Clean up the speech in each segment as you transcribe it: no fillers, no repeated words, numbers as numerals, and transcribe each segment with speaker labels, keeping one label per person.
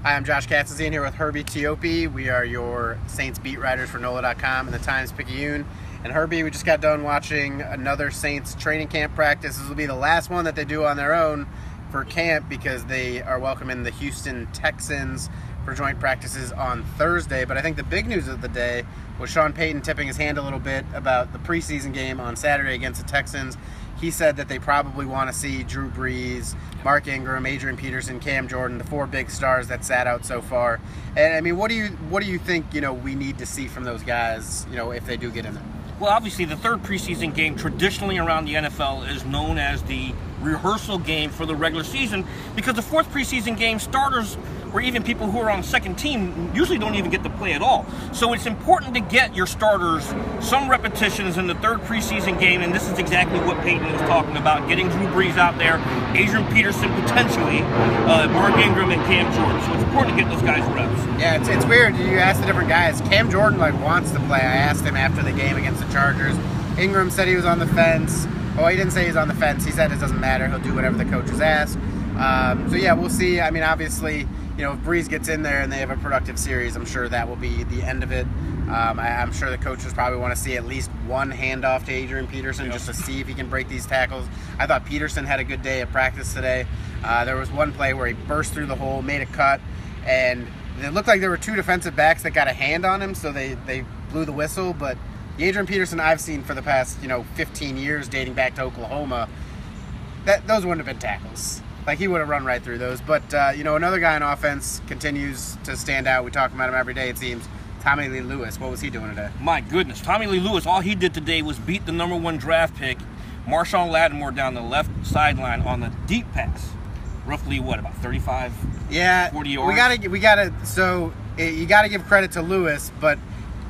Speaker 1: Hi, I'm Josh Katzenstein here with Herbie Teope. We are your Saints beat writers for NOLA.com and the Times-Picayune. And Herbie, we just got done watching another Saints training camp practice. This will be the last one that they do on their own for camp because they are welcoming the Houston Texans for joint practices on Thursday. But I think the big news of the day was Sean Payton tipping his hand a little bit about the preseason game on Saturday against the Texans. He said that they probably want to see Drew Brees, Mark Ingram, Adrian Peterson, Cam Jordan, the four big stars that sat out so far. And I mean, what do you think, we need to see from those guys, if they do get in there?
Speaker 2: Well, obviously, the third preseason game traditionally around the NFL is known as the rehearsal game for the regular season because the fourth preseason game, starters or even people who are on the second team usually don't even get to play at all. So it's important to get your starters some repetitions in the third preseason game, and this is exactly what Payton was talking about, getting Drew Brees out there, Adrian Peterson potentially, Mark Ingram, and Cam Jordan. So it's important to get those guys reps.
Speaker 1: Yeah, it's weird. You ask the different guys. Cam Jordan wants to play. I asked him after the game against the Chargers. Ingram said he was on the fence. Well, he didn't say he's on the fence. He said it doesn't matter. He'll do whatever the coaches ask. So yeah, we'll see. I mean, obviously, if Brees gets in there and they have a productive series, I'm sure that will be the end of it. I'm sure the coaches probably want to see at least one handoff to Adrian Peterson just to see if he can break these tackles. I thought Peterson had a good day at practice today. There was one play where he burst through the hole, made a cut, and it looked like there were two defensive backs that got a hand on him, so they blew the whistle. But the Adrian Peterson I've seen for the past 15 years, dating back to Oklahoma, those wouldn't have been tackles. He would have run right through those. But, another guy on offense continues to stand out. We talk about him every day, it seems. Tommy Lee Lewis. What was he doing today?
Speaker 2: My goodness. Tommy Lee Lewis, all he did today was beat the #1 draft pick, Marshawn Lattimore, down the left sideline on the deep pass. Roughly, about 35, 40 yards? You got to give credit to Lewis, but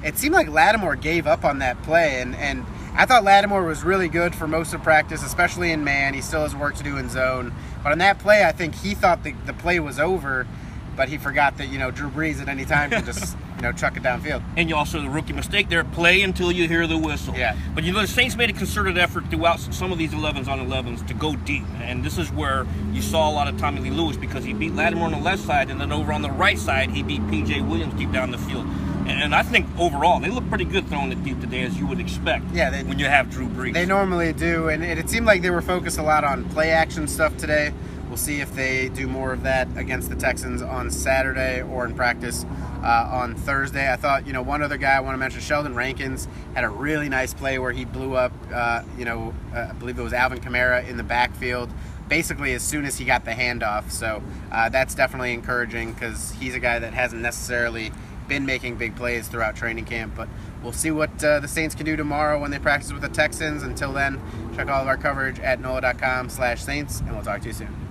Speaker 2: it seemed like Lattimore gave up on that play. And I thought Lattimore was really good for most of practice, especially in man. He still has work to do in zone. But on that play, I think he thought the play was over, but he forgot that, Drew Brees at any time can just, chuck it downfield. And you also, the rookie mistake there, play until you hear the whistle.
Speaker 1: Yeah.
Speaker 2: But the Saints made a concerted effort throughout some of these 11s on 11s to go deep. And this is where you saw a lot of Tommy Lee Lewis because he beat Lattimore on the left side, and then over on the right side, he beat P.J. Williams deep down the field. And I think overall, they look pretty good throwing it deep today, as you would expect when you have Drew Brees.
Speaker 1: They normally do, and it seemed like they were focused a lot on play action stuff today. We'll see if they do more of that against the Texans on Saturday or in practice on Thursday. I thought, one other guy I want to mention, Sheldon Rankins, had a really nice play where he blew up, I believe it was Alvin Kamara in the backfield, basically as soon as he got the handoff. So that's definitely encouraging because he's a guy that hasn't necessarily been making big plays throughout training camp, but we'll see what the Saints can do tomorrow when they practice with the Texans. Until then, check all of our coverage at NOLA.com/Saints, and we'll talk to you soon.